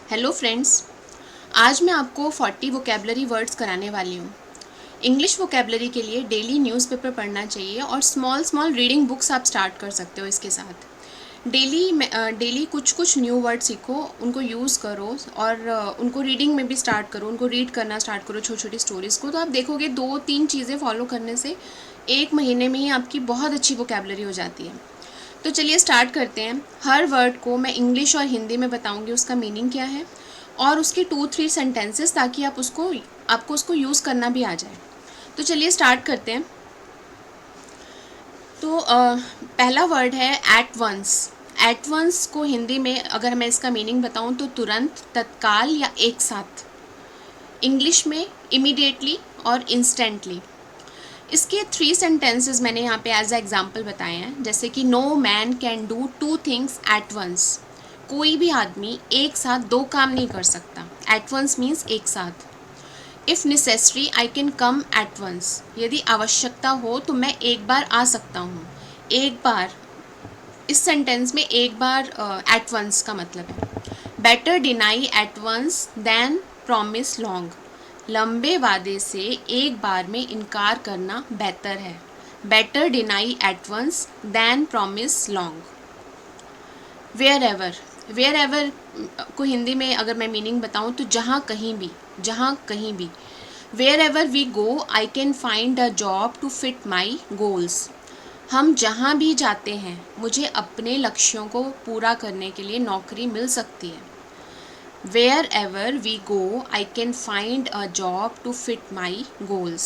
Hello friends, आज मैं आपको 40 वोकेबलरी वर्ड्स कराने वाली हूँ। इंग्लिश वोकेबलरी के लिए डेली न्यूज़पेपर पढ़ना चाहिए और स्मॉल स्मॉल रीडिंग बुक्स आप स्टार्ट कर सकते हो। इसके साथ डेली कुछ कुछ न्यू वर्ड सीखो, उनको यूज़ करो और उनको रीडिंग में भी स्टार्ट करो, उनको रीड करना स्टार्ट करो छोटी छोटी स्टोरीज़ को। तो आप देखोगे 2-3 चीज़ें फॉलो करने से 1 महीने में ही आपकी बहुत अच्छी वोकेबलरी हो जाती है। तो चलिए स्टार्ट करते हैं। हर वर्ड को मैं इंग्लिश और हिंदी में बताऊंगी, उसका मीनिंग क्या है और उसके 2-3 सेंटेंसेस, ताकि आपको उसको यूज़ करना भी आ जाए। तो चलिए स्टार्ट करते हैं। तो पहला वर्ड है एट वंस। एट वंस को हिंदी में अगर मैं इसका मीनिंग बताऊं तो तुरंत, तत्काल या एक साथ। इंग्लिश में इमीडिएटली और इंस्टेंटली। इसके 3 सेंटेंसेस मैंने यहाँ पे एज अ एग्जाम्पल बताए हैं, जैसे कि no man can do 2 things at once. कोई भी आदमी एक साथ 2 काम नहीं कर सकता। एट वंस मीन्स एक साथ। If necessary I can come at once. यदि आवश्यकता हो तो मैं एक बार आ सकता हूँ। एक बार, इस सेंटेंस में एक बार एट वंस का मतलब है। Better deny at once than promise long. लंबे वादे से एक बार में इनकार करना बेहतर है। Better deny at once than promise long. Wherever. Wherever को हिंदी में अगर मैं मीनिंग बताऊं तो जहाँ कहीं भी, जहाँ कहीं भी। Wherever we go I can find a job to fit my goals. हम जहाँ भी जाते हैं मुझे अपने लक्ष्यों को पूरा करने के लिए नौकरी मिल सकती है। Wherever we go, I can find a job to fit my goals.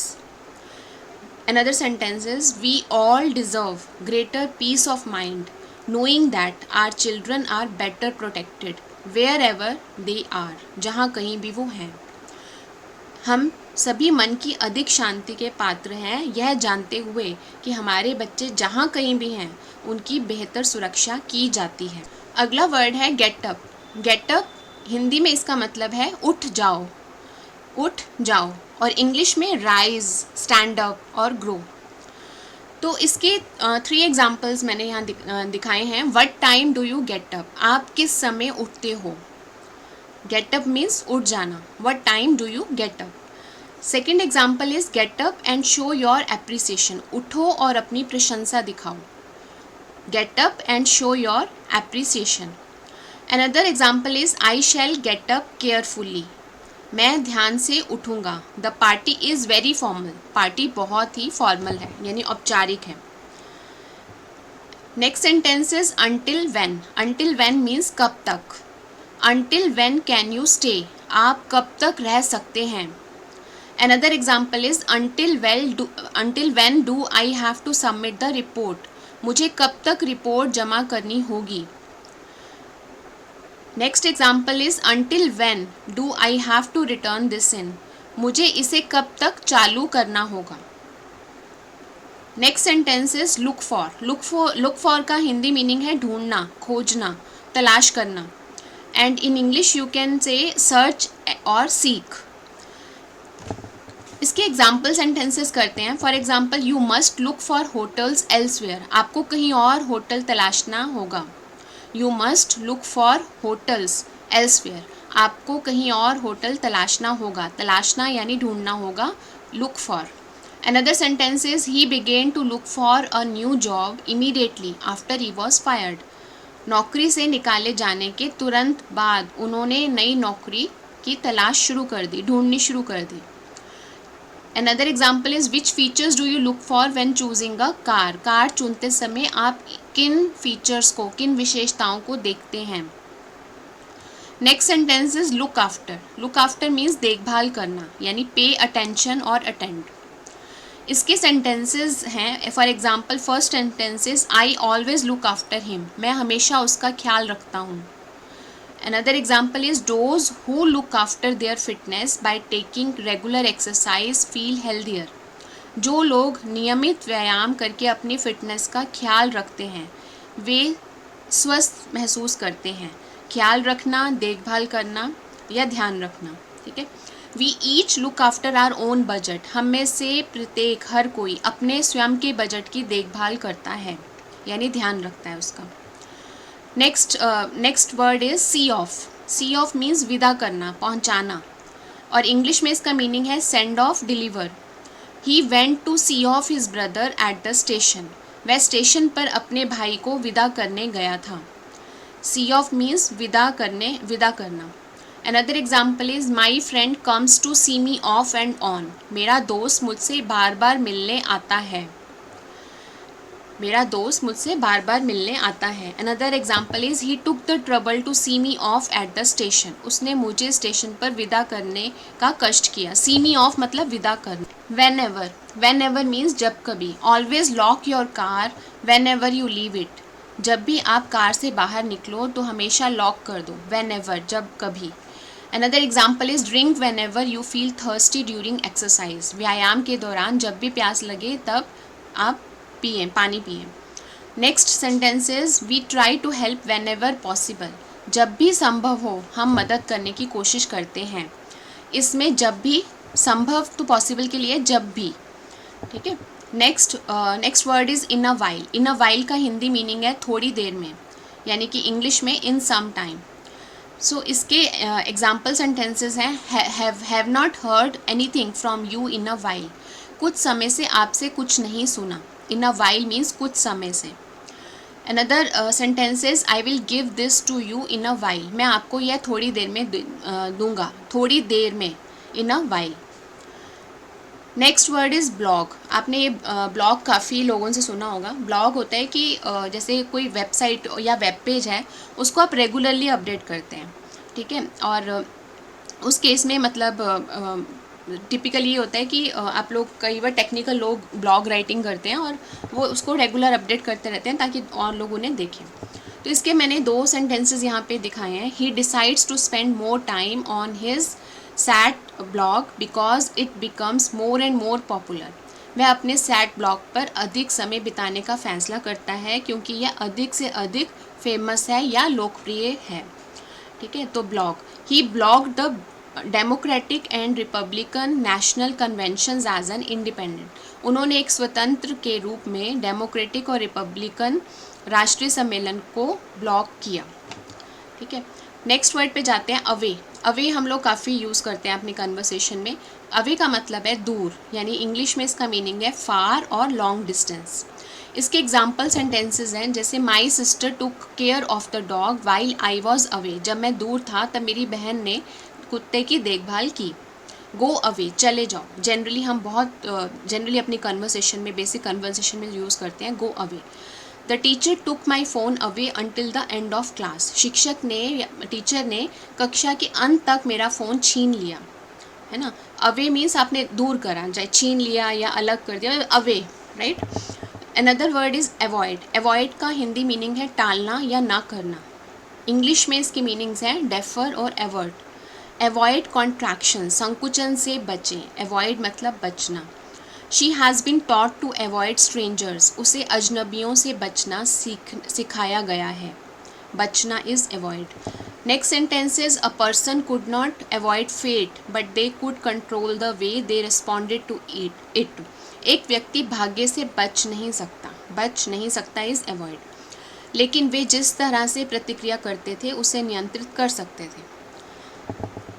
Another sentence is, we all deserve greater peace of mind, knowing that our children are better protected wherever they are. जहाँ कहीं भी वो हैं, हम सभी मन की अधिक शांति के पात्र हैं, यह जानते हुए कि हमारे बच्चे जहाँ कहीं भी हैं उनकी बेहतर सुरक्षा की जाती है। अगला वर्ड है get up. Get up Hindi में इसका मतलब है उठ जाओ, उठ जाओ, और इंग्लिश में राइज, स्टैंड अप और ग्रो। तो इसके 3 एग्जाम्पल्स मैंने यहाँ दिखाए हैं। What time do you get up. आप किस समय उठते हो। गेट अप मीन्स उठ जाना। What time do you get up. Second example is get up and show your appreciation. उठो और अपनी प्रशंसा दिखाओ। Get up and show your appreciation. Another example is I shall get up carefully. मैं ध्यान से उठूँगा। The party is very formal. Party बहुत ही formal है, यानी औपचारिक है। Next sentence is until when. Until when means कब तक। Until when can you stay. आप कब तक रह सकते हैं। Another example is until when do I have to submit the report. मुझे कब तक रिपोर्ट जमा करनी होगी। Next example is until when do I have to return this in. मुझे इसे कब तक चालू करना होगा। Next sentence is look for. Look for का हिंदी मीनिंग है ढूंढना, खोजना, तलाश करना। And in English you can say search और सीक। इसके एग्जाम्पल सेंटेंसेस करते हैं। For example, you must look for hotels elsewhere. आपको कहीं और होटल तलाशना होगा। You must look for hotels elsewhere. आपको कहीं और होटल तलाशना होगा। तलाशना यानी ढूंढना होगा, look for. Another sentence is he began to look for a new job immediately after he was fired. नौकरी से निकाले जाने के तुरंत बाद उन्होंने नई नौकरी की तलाश शुरू कर दी, ढूंढनी शुरू कर दी। Another example is which features do you look for when choosing a car. Car चुनते समय आप किन फीचर्स को, किन विशेषताओं को देखते हैं। Next sentence is look after. Look after means देखभाल करना, यानी पे अटेंशन और अटेंड। इसके सेंटेंसेस हैं। For example, first sentence is I always look after him. मैं हमेशा उसका ख्याल रखता हूँ। Another example is those who look after their fitness by taking regular exercise feel healthier. जो लोग नियमित व्यायाम करके अपनी फिटनेस का ख्याल रखते हैं वे स्वस्थ महसूस करते हैं। ख्याल रखना, देखभाल करना या ध्यान रखना, ठीक है। We each look after our own budget. हम में से प्रत्येक, हर कोई अपने स्वयं के बजट की देखभाल करता है, यानी ध्यान रखता है उसका। Next word is see off. See off means विदा करना, पहुंचाना, और इंग्लिश में इसका मीनिंग है send off, deliver. He went to see off his brother at the station, वह स्टेशन पर अपने भाई को विदा करने गया था। सी ऑफ मीन्स विदा करने, विदा करना। Another example is my friend comes to see me off and on, मेरा दोस्त मुझसे बार बार मिलने आता है, मेरा दोस्त मुझसे बार बार मिलने आता है। Another example is he took the trouble to see me off at the station, उसने मुझे स्टेशन पर विदा करने का कष्ट किया। सी मी ऑफ मतलब विदा करना। When ever, when ever means जब कभी। Always lock your car when ever you leave it, जब भी आप कार से बाहर निकलो तो हमेशा लॉक कर दो, वेन एवर जब कभी। Another example is drink when ever you feel thirsty during exercise, व्यायाम के दौरान जब भी प्यास लगे तब आप पिए, पानी पिए। Next sentence is we try to help whenever possible, जब भी संभव हो हम मदद करने की कोशिश करते हैं। इसमें जब भी, संभव तो पॉसिबल के लिए जब भी, ठीक है। Next word is in a while. In a while का हिंदी मीनिंग है थोड़ी देर में, यानी कि इंग्लिश में इन सम टाइम। सो इसके एग्जाम्पल सेंटेंसेस हैं have not heard anything from you in a while, कुछ समय से आपसे कुछ नहीं सुना। इन अ वाइल मीन्स कुछ समय से। Another sentences I will give this to you in a while, मैं आपको यह थोड़ी देर में दूंगा, थोड़ी देर में, in a while. Next word is blog. आपने ये ब्लॉग काफ़ी लोगों से सुना होगा। ब्लॉग होता है कि जैसे कोई वेबसाइट या वेब पेज है उसको आप रेगुलरली अपडेट करते हैं, ठीक है। और उस केस में मतलब टिपिकली ये होता है कि आप लोग, कई बार टेक्निकल लोग ब्लॉग राइटिंग करते हैं और वो उसको रेगुलर अपडेट करते रहते हैं ताकि और लोग उन्हें देखें। तो इसके मैंने 2 सेंटेंसेस यहाँ पे दिखाए हैं। He decides to spend more time on his sat blog because it becomes more and more popular, वह अपने सैट ब्लॉग पर अधिक समय बिताने का फैसला करता है क्योंकि यह अधिक से अधिक फेमस है या लोकप्रिय है, ठीक है। तो blog, he blog the Democratic and Republican National Convention as an independent, उन्होंने एक स्वतंत्र के रूप में डेमोक्रेटिक और रिपब्लिकन राष्ट्रीय सम्मेलन को ब्लॉक किया, ठीक है। नेक्स्ट वर्ड पे जाते हैं अवे। अवे हम लोग काफ़ी यूज़ करते हैं अपनी कन्वर्सेशन में। अवे का मतलब है दूर, यानी इंग्लिश में इसका मीनिंग है फार और लॉन्ग डिस्टेंस। इसके एग्जाम्पल सेंटेंसेस हैं जैसे my sister took care of the dog while I was away, जब मैं दूर था तब मेरी बहन ने कुत्ते की देखभाल की। गो अवे, चले जाओ। जनरली हम बहुत जनरली अपनी कन्वर्सेशन में, बेसिक कन्वर्सेशन में यूज़ करते हैं go away. The teacher took my phone away until the end of class, teacher ने कक्षा के अंत तक मेरा फ़ोन छीन लिया, है ना। अवे मीन्स आपने दूर करा, चाहे छीन लिया या अलग कर दिया, away, right. Another word is avoid. Avoid का हिंदी मीनिंग है टालना या ना करना। इंग्लिश में इसकी मीनिंग्स हैं डेफर और एवर्ट। अवॉइड कॉन्ट्रैक्शन, संकुचन से बचें, अवॉइड मतलब बचना। She has been taught to avoid strangers, उसे अजनबियों से बचना सिखाया गया है। बचना is avoid. Next sentences a person could not avoid fate but they could control the way they responded to it, एक व्यक्ति भाग्य से बच नहीं सकता इज़ अवॉइड, लेकिन वे जिस तरह से प्रतिक्रिया करते थे उसे नियंत्रित कर सकते थे।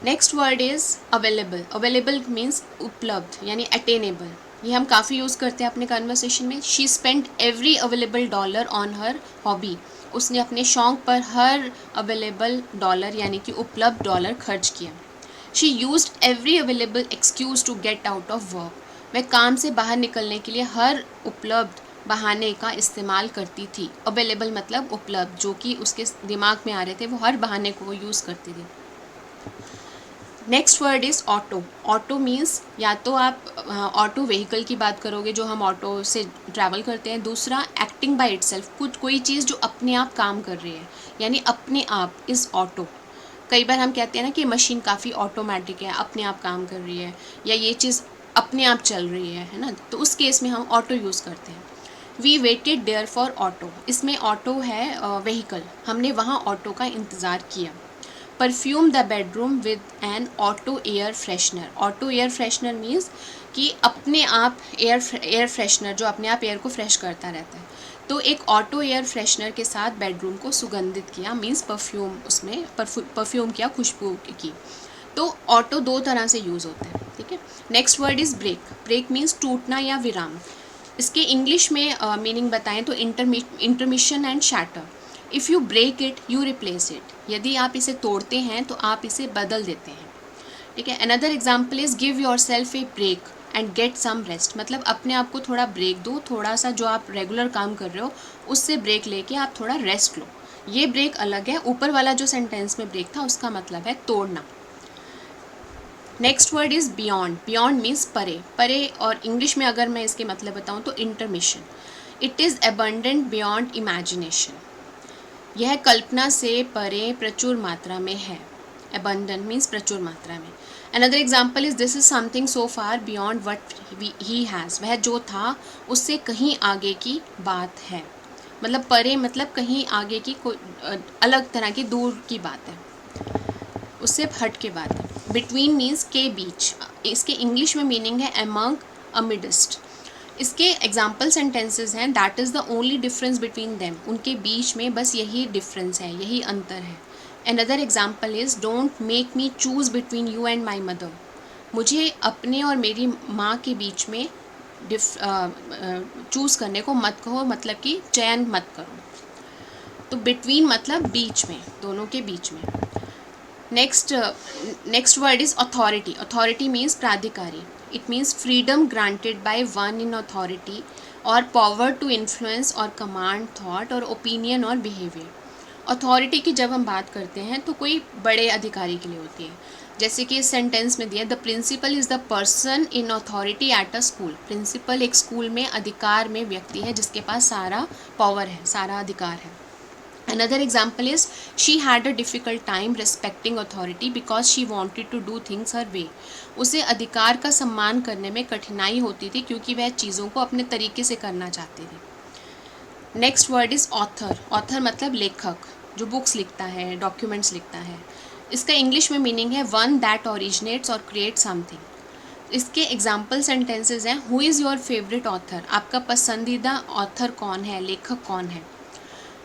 Next word is available. Available means उपलब्ध यानी अटेनेबल, ये हम काफ़ी यूज़ करते हैं अपने कन्वर्सेशन में। She spend every available dollar on her hobby, उसने अपने शौक़ पर हर अवेलेबल डॉलर यानी कि उपलब्ध डॉलर खर्च किया। She used every available excuse to get out of work, वह काम से बाहर निकलने के लिए हर उपलब्ध बहाने का इस्तेमाल करती थी। अवेलेबल मतलब उपलब्ध, जो कि उसके दिमाग में आ रहे थे, वो हर बहाने को वो यूज़ करती थी। Next word is auto. Auto means या तो आप ऑटो व्हीकल की बात करोगे जो हम ऑटो से ट्रैवल करते हैं। दूसरा एक्टिंग बाय इटसेल्फ, कोई चीज़ जो अपने आप काम कर रही है, यानी अपने आप इज़ ऑटो। कई बार हम कहते हैं ना कि मशीन काफ़ी ऑटोमेटिक है, अपने आप काम कर रही है, या ये चीज़ अपने आप चल रही है ना, तो उस केस में हम ऑटो यूज़ करते हैं। We waited there for auto, इसमें ऑटो है व्हीकल, हमने वहाँ ऑटो का इंतज़ार किया। Perfume the bedroom with an auto air freshener. Auto air freshener means कि अपने आप एयर फ्रेशनर जो अपने आप एयर को फ्रेश करता रहता है। तो एक ऑटो एयर फ्रेशनर के साथ बेडरूम को सुगंधित किया, मीन्स परफ्यूम, उसमें परफ्यूम किया, खुशबू की। तो ऑटो दो तरह से यूज़ होता है, ठीक है। Next word is break. Break means टूटना या विराम। इसके इंग्लिश में मीनिंग बताएं तो intermission and shatter. If you break it you replace it. यदि आप इसे तोड़ते हैं तो आप इसे बदल देते हैं, ठीक है। Another example is give yourself a break and get some rest. मतलब अपने आप को थोड़ा ब्रेक दो, थोड़ा सा जो आप रेगुलर काम कर रहे हो उससे ब्रेक लेके आप थोड़ा रेस्ट लो। ये ब्रेक अलग है, ऊपर वाला जो सेंटेंस में ब्रेक था उसका मतलब है तोड़ना। Next word is beyond. Beyond means परे। परे, और इंग्लिश में अगर मैं इसके मतलब बताऊँ तो intermission. It is abundant beyond imagination. यह कल्पना से परे प्रचुर मात्रा में है। एबंडेंट मीन्स प्रचुर मात्रा में। Another example is this is something so far beyond what he has. वह जो था उससे कहीं आगे की बात है। मतलब परे मतलब कहीं आगे की कोई अलग तरह की दूर की बात है, उससे हट के बात है। बिटवीन मीन्स के बीच। इसके इंग्लिश में मीनिंग है अमंग, अमिडस्ट। इसके एग्जाम्पल सेंटेंसेस हैं that is the only difference between them. उनके बीच में बस यही डिफरेंस है, यही अंतर है। Another example is don't make me choose between you and my mother. मुझे अपने और मेरी माँ के बीच में चूज़ करने को मत कहो, मतलब कि चयन मत करो। तो बिटवीन मतलब बीच में, दोनों के बीच में। Next word is authority. Authority means प्राधिकारी। It means freedom granted by one in authority और पावर टू इन्फ्लुएंस और कमांड थॉट और ओपिनियन और बिहेवियर। अथॉरिटी की जब हम बात करते हैं तो कोई बड़े अधिकारी के लिए होती है, जैसे कि इस सेंटेंस में दिया the principal is the person in authority at a school. Principal एक स्कूल में अधिकार में व्यक्ति है जिसके पास सारा पावर है, सारा अधिकार है। Another example is she had a difficult time respecting authority because she wanted to do things her way. उसे अधिकार का सम्मान करने में कठिनाई होती थी क्योंकि वह चीज़ों को अपने तरीके से करना चाहती थी। Next word is author. Author मतलब लेखक, जो बुक्स लिखता है, डॉक्यूमेंट्स लिखता है। इसका इंग्लिश में मीनिंग है वन दैट ओरिजिनेट्स और क्रिएट समथिंग। इसके एग्जाम्पल सेंटेंसेज हैं who is your favourite author. आपका पसंदीदा ऑथर कौन है, लेखक कौन है।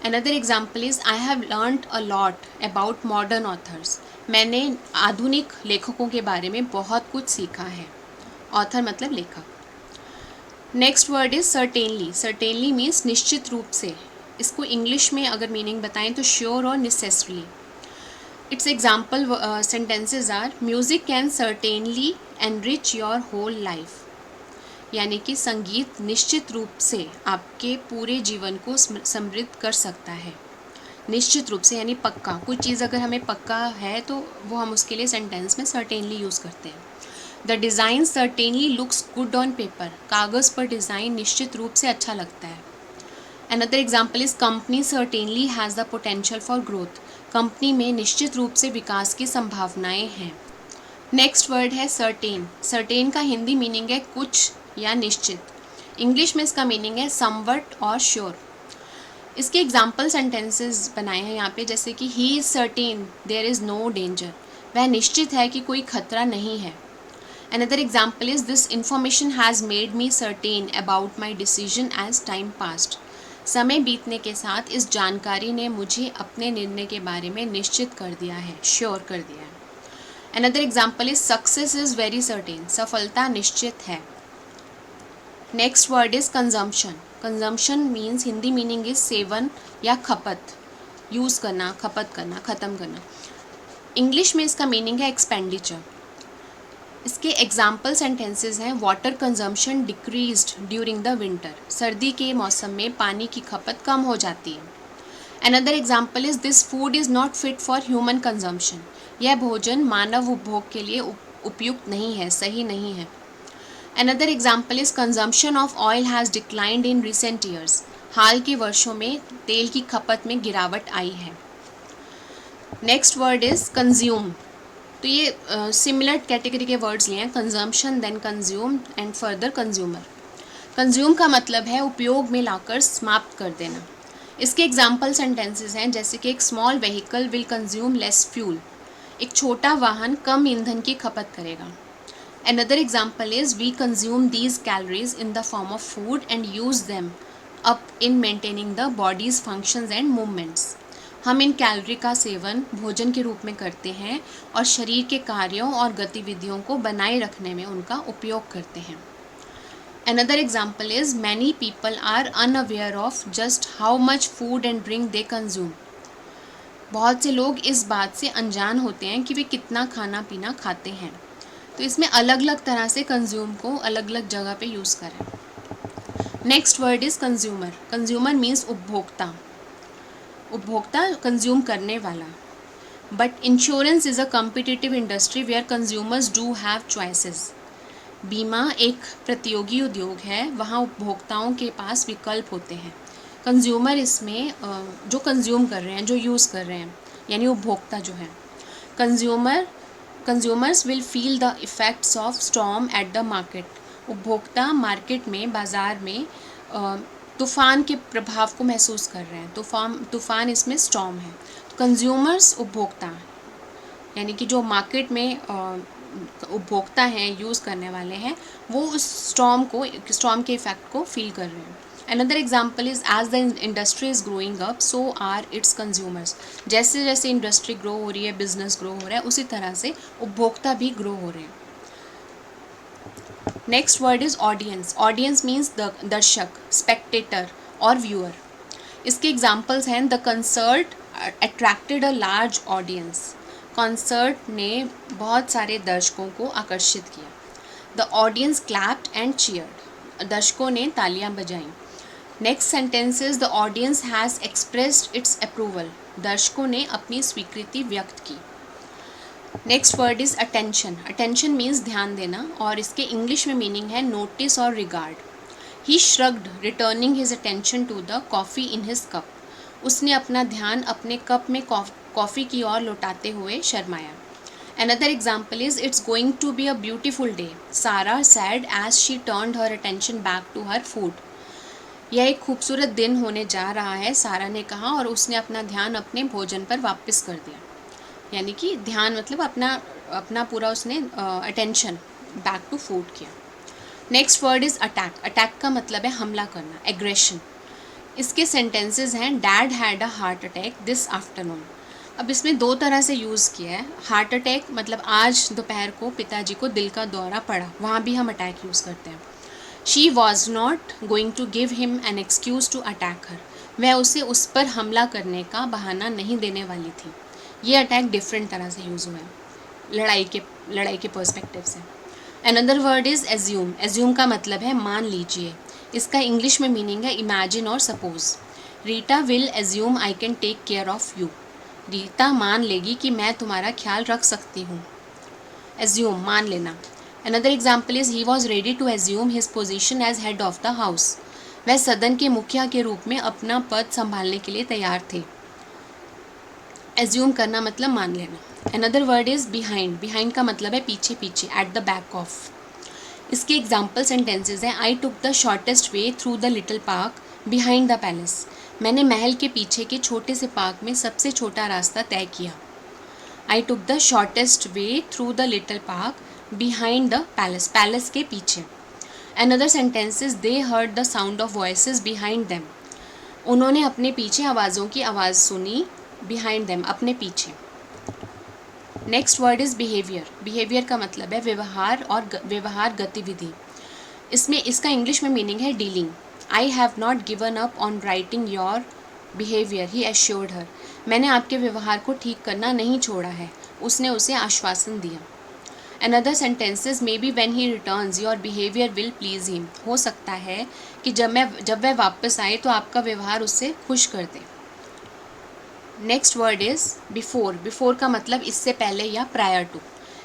Another example is I have learned a lot about modern authors. मैंने आधुनिक लेखकों के बारे में बहुत कुछ सीखा है। ऑथर मतलब लेखक। Next word is certainly. Certainly means निश्चित रूप से। इसको इंग्लिश में अगर मीनिंग बताएं तो श्योर और necessarily. Its example sentences are music can certainly enrich your whole life. यानी कि संगीत निश्चित रूप से आपके पूरे जीवन को समृद्ध कर सकता है। निश्चित रूप से यानी पक्का, कोई चीज़ अगर हमें पक्का है तो वो हम उसके लिए सेंटेंस में सर्टेनली यूज़ करते हैं। The design certainly looks good on paper. कागज़ पर डिज़ाइन निश्चित रूप से अच्छा लगता है। Another example is company certainly has the potential for growth. Company में निश्चित रूप से विकास की संभावनाएं हैं। नेक्स्ट वर्ड है सर्टेन। सर्टेन का हिंदी मीनिंग है कुछ या निश्चित। इंग्लिश में इसका मीनिंग है समवट और श्योर। इसके एग्जाम्पल सेंटेंसेस बनाए हैं यहाँ पे, जैसे कि he is certain there is no danger. वह निश्चित है कि कोई खतरा नहीं है। Another example is this information has made me certain about my decision as time passed. समय बीतने के साथ इस जानकारी ने मुझे अपने निर्णय के बारे में निश्चित कर दिया है, श्योर कर दिया है। Another example is success is very certain. सफलता निश्चित है। Next word is consumption. Consumption means Hindi meaning is seven या खपत, यूज़ करना, खपत करना, ख़त्म करना। इंग्लिश में इसका मीनिंग है एक्सपेंडिचर। इसके एग्जाम्पल सेंटेंसेस हैं water consumption decreased during the winter. सर्दी के मौसम में पानी की खपत कम हो जाती है। Another example is this food is not fit for human consumption. यह भोजन मानव उपभोग के लिए उपयुक्त नहीं है, सही नहीं है। Another example is consumption of oil has declined in recent years. हाल के वर्षों में तेल की खपत में गिरावट आई है। Next word is consume. तो ये सिमिलर कैटेगरी के वर्ड्स लिए हैं, consumption, then consume and further consumer. Consume का मतलब है उपयोग में लाकर समाप्त कर देना। इसके एग्जाम्पल सेंटेंसेस हैं जैसे कि एक small vehicle will consume less fuel. एक छोटा वाहन कम ईंधन की खपत करेगा। Another example is we consume these calories in the form of food and use them up in maintaining the bodies functions and movements. हम इन कैलोरी का सेवन भोजन के रूप में करते हैं और शरीर के कार्यों और गतिविधियों को बनाए रखने में उनका उपयोग करते हैं। Another example is many people are unaware of just how much food and drink they consume. बहुत से लोग इस बात से अनजान होते हैं कि वे कितना खाना पीना खाते हैं। तो इसमें अलग अलग तरह से कंज्यूम को अलग अलग जगह पे यूज़ करें। Next word is consumer. Consumer means उपभोक्ता। उपभोक्ता कंज्यूम करने वाला। But insurance is a competitive industry where consumers do have choices. बीमा एक प्रतियोगी उद्योग है, वहाँ उपभोक्ताओं के पास विकल्प होते हैं। कंज्यूमर इसमें जो कंज्यूम कर रहे हैं, जो यूज़ कर रहे हैं, यानी उपभोक्ता जो है। Consumers will feel the effects of storm at the market. उपभोक्ता मार्केट में, बाज़ार में तूफ़ान के प्रभाव को महसूस कर रहे हैं। तूफ़ान इसमें स्टॉर्म है। तो कंज्यूमर्स उपभोक्ता, यानी कि जो मार्केट में उपभोक्ता हैं, यूज़ करने वाले हैं, वो उस स्टॉर्म के इफ़ेक्ट को फील कर रहे हैं। Another example is as the industry is growing up so are its consumers. जैसे जैसे इंडस्ट्री ग्रो हो रही है, बिजनेस ग्रो हो रहा है, उसी तरह से उपभोक्ता भी ग्रो हो रहे हैं। Next word is audience. Audience means दर्शक, स्पेक्टेटर और व्यूअर। इसके एग्जाम्पल्स हैं the concert attracted a large audience. Concert ने बहुत सारे दर्शकों को आकर्षित किया। The audience clapped and cheered. दर्शकों ने तालियां बजाईं। Next sentences the audience has expressed it's approval. दर्शकों ने अपनी स्वीकृति व्यक्त की। Next word is attention. Attention means ध्यान देना और इसके इंग्लिश में मीनिंग है नोटिस और regard. He shrugged returning his attention to the coffee in his cup. उसने अपना ध्यान अपने कप में कॉफ़ी की ओर लौटाते हुए शर्माया। Another example is it's going to be a beautiful day. Sarah said as she turned her attention back to her food. यह एक खूबसूरत दिन होने जा रहा है, सारा ने कहा और उसने अपना ध्यान अपने भोजन पर वापस कर दिया। यानी कि ध्यान मतलब अपना पूरा उसने अटेंशन बैक टू फूड किया। Next word is attack. Attack का मतलब है हमला करना, एग्रेशन। इसके सेंटेंसेस हैं dad had a heart attack this afternoon. अब इसमें दो तरह से यूज़ किया है। हार्ट अटैक मतलब आज दोपहर को पिताजी को दिल का दौरा पड़ा, वहाँ भी हम अटैक यूज़ करते हैं। She was not going to give him an excuse to attack her. वह उसे उस पर हमला करने का बहाना नहीं देने वाली थी। ये अटैक डिफरेंट तरह से यूज़ हुआ है लड़ाई के पर्सपेक्टिव से। Another word is assume. Assume का मतलब है मान लीजिए। इसका इंग्लिश में मीनिंग है इमेजिन और suppose. Rita will assume I can take care of you. Rita मान लेगी कि मैं तुम्हारा ख्याल रख सकती हूँ। एज्यूम मान लेना। Another example is he was ready to assume his position as head of the house. वह सदन के मुखिया के रूप में अपना पद संभालने के लिए तैयार थे। एज्यूम करना मतलब मान लेना। Another word is behind. Behind का मतलब है पीछे पीछे, एट द बैक ऑफ। इसके एग्जाम्पल सेंटेंसेज हैं I took the shortest way through the little park behind the palace. मैंने महल के पीछे के छोटे से पार्क में सबसे छोटा रास्ता तय किया। I took the shortest way through the little park behind the palace. Palace के पीछे। Another sentences they heard the sound of voices behind them. उन्होंने अपने पीछे आवाज़ों की आवाज़ सुनी, बिहाइंड देम अपने पीछे। Next word is behaviour. Behaviour का मतलब है व्यवहार और व्यवहार गतिविधि। इसका इंग्लिश में मीनिंग है dealing. I have not given up on writing your behaviour he assured her. मैंने आपके व्यवहार को ठीक करना नहीं छोड़ा है, उसने उसे आश्वासन दिया। Another sentences may be when he returns your behaviour will please him. हो सकता है कि जब वह वापस आए तो आपका व्यवहार उससे खुश कर दे। Next word is before. Before का मतलब इससे पहले या prior to.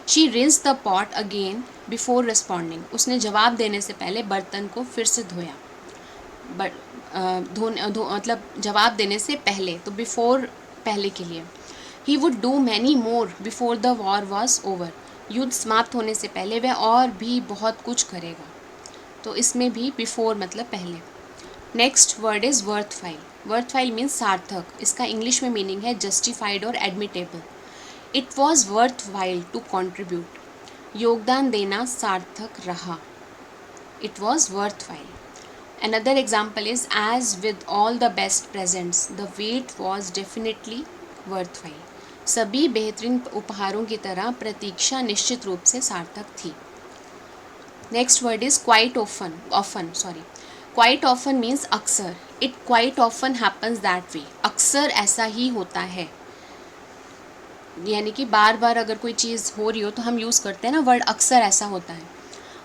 She rinse the pot again before responding. उसने जवाब देने से पहले बर्तन को फिर से धोया। मतलब जवाब देने से पहले, तो बिफोर पहले के लिए। He would do many more before the war was over. युद्ध समाप्त होने से पहले वह और भी बहुत कुछ करेगा। तो इसमें भी बिफोर मतलब पहले। Next word is worthwhile. Worthwhile means सार्थक। इसका इंग्लिश में मीनिंग है जस्टिफाइड और admittable. It was worth while to contribute. योगदान देना सार्थक रहा। It was worth while. Another example is as with all the best presents, the wait was definitely worthwhile. सभी बेहतरीन उपहारों की तरह प्रतीक्षा निश्चित रूप से सार्थक थी. Next word is quite often. Quite often means अक्सर. It quite often happens that way. अक्सर ऐसा ही होता है. यानी कि बार बार अगर कोई चीज़ हो रही हो तो हम यूज़ करते हैं ना वर्ड अक्सर ऐसा होता है.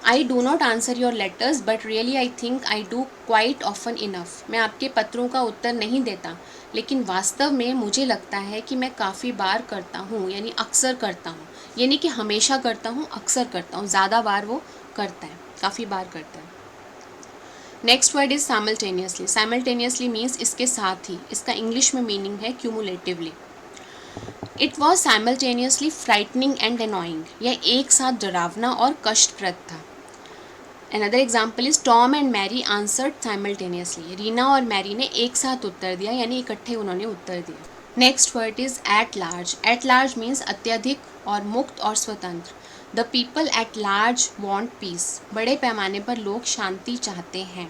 I do not answer your letters but really I think I do quite often enough. मैं आपके पत्रों का उत्तर नहीं देता लेकिन वास्तव में मुझे लगता है कि मैं काफ़ी बार करता हूँ, यानी अक्सर करता हूँ. यानी कि हमेशा करता हूँ, अक्सर करता हूँ, ज़्यादा बार वो करता है, काफ़ी बार करता है. Next word is simultaneously. Simultaneously means इसके साथ ही. इसका इंग्लिश में मीनिंग है cumulatively. It was simultaneously frightening and annoying. यह एक साथ डरावना और कष्टप्रद था. Another example is Tom and Mary answered simultaneously. Reena और मैरी ने एक साथ उत्तर दिया, यानी इकट्ठे उन्होंने उत्तर दिया. Next word is at large. At large means अत्यधिक और मुक्त और स्वतंत्र. The people at large want piece. बड़े पैमाने पर लोग शांति चाहते हैं.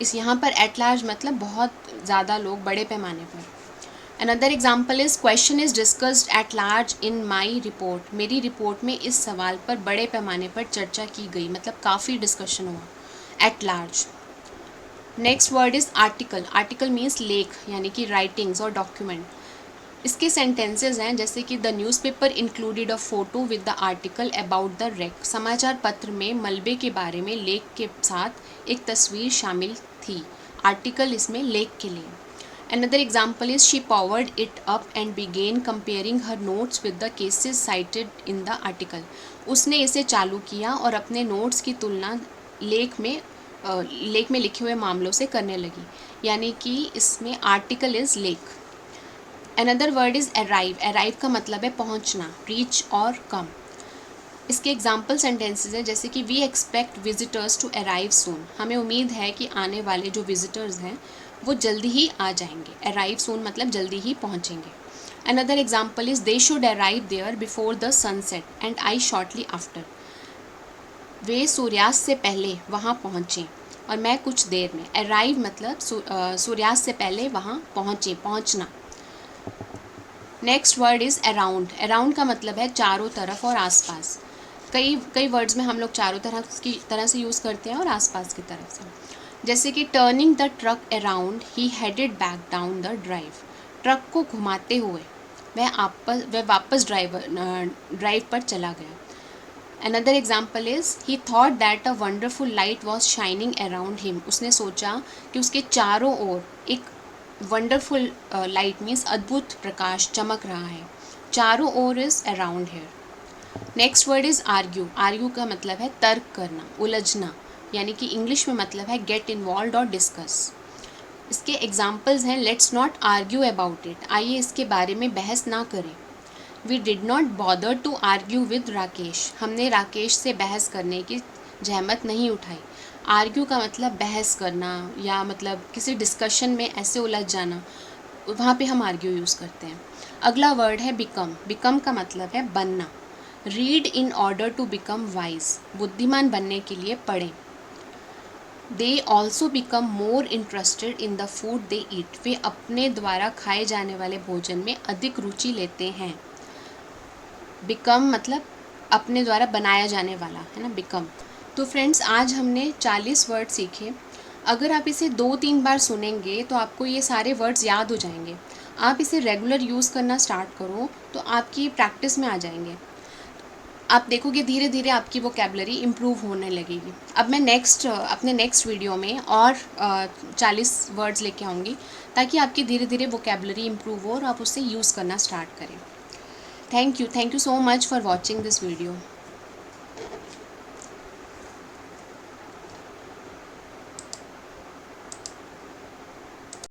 इस यहाँ पर एट लार्ज मतलब बहुत ज़्यादा लोग, बड़े पैमाने पर. Another example is question is discussed at large in my report. मेरी रिपोर्ट में इस सवाल पर बड़े पैमाने पर चर्चा की गई, मतलब काफ़ी डिस्कशन हुआ. At large. Next word is article. Article means लेख, यानी कि राइटिंग्स और डॉक्यूमेंट. इसके सेंटेंसेज हैं जैसे कि the newspaper included a photo with the article about the wreck. समाचार पत्र में मलबे के बारे में लेख के साथ एक तस्वीर शामिल थी. आर्टिकल इसमें लेख के लिए. Another example is she powered it up and began comparing her notes with the cases cited in the article. उसने इसे चालू किया और अपने नोट्स की तुलना लेख में लिखे हुए मामलों से करने लगी. यानी कि इसमें आर्टिकल इज लेख. Another word is arrive. Arrive का मतलब है पहुंचना, reach और come. इसके एग्जाम्पल सेंटेंसेज हैं जैसे कि we expect visitors to arrive soon. हमें उम्मीद है कि आने वाले जो विजिटर्स हैं वो जल्दी ही आ जाएंगे. अराइव सून मतलब जल्दी ही पहुंचेंगे. Another example is they should arrive there before the sunset and I shortly after. वे सूर्यास्त से पहले वहाँ पहुँचें और मैं कुछ देर में. अराइव मतलब सूर्यास्त से पहले वहाँ पहुँचे, पहुँचना. Next word is around. Around का मतलब है चारों तरफ और आसपास. कई वर्ड्स में हम लोग चारों तरह से यूज़ करते हैं और आसपास की तरफ से. जैसे कि turning the truck around he headed back down the drive. Truck को घुमाते हुए वह वापस ड्राइव पर चला गया. Another example is he thought that a wonderful light was shining around him. उसने सोचा कि उसके चारों ओर एक वंडरफुल लाइट मीन्स अद्भुत प्रकाश चमक रहा है. चारों ओर is around here. Next word is argue. Argue का मतलब है तर्क करना, उलझना, यानी कि इंग्लिश में मतलब है गेट इन्वॉल्व और डिस्कस. इसके एग्जाम्पल्स हैं let's not argue about it. आइए इसके बारे में बहस ना करें. We did not bother to argue with Rakesh. हमने राकेश से बहस करने की जहमत नहीं उठाई. आर्ग्यू का मतलब बहस करना या मतलब किसी डिस्कशन में ऐसे उलझ जाना, वहाँ पे हम आर्ग्यू यूज़ करते हैं. अगला वर्ड है बिकम. बिकम का मतलब है बनना. Read in order to become wise. बुद्धिमान बनने के लिए पढ़ें. They also become more interested in the food they eat. वे अपने द्वारा खाए जाने वाले भोजन में अधिक रुचि लेते हैं. बिकम मतलब अपने द्वारा बनाया जाने वाला है ना, बिकम. तो फ्रेंड्स आज हमने 40 वर्ड सीखे. अगर आप इसे 2-3 बार सुनेंगे तो आपको ये सारे वर्ड्स याद हो जाएंगे. आप इसे रेगुलर यूज़ करना स्टार्ट करो तो आपकी प्रैक्टिस में आ जाएंगे. आप देखोगे धीरे धीरे आपकी वोकैबुलरी इम्प्रूव होने लगेगी. अब मैं अपने नेक्स्ट वीडियो में और 40 वर्ड्स लेके आऊँगी ताकि आपकी धीरे धीरे वोकैबुलरी इम्प्रूव हो और आप उससे यूज़ करना स्टार्ट करें. Thank you so much for watching this video.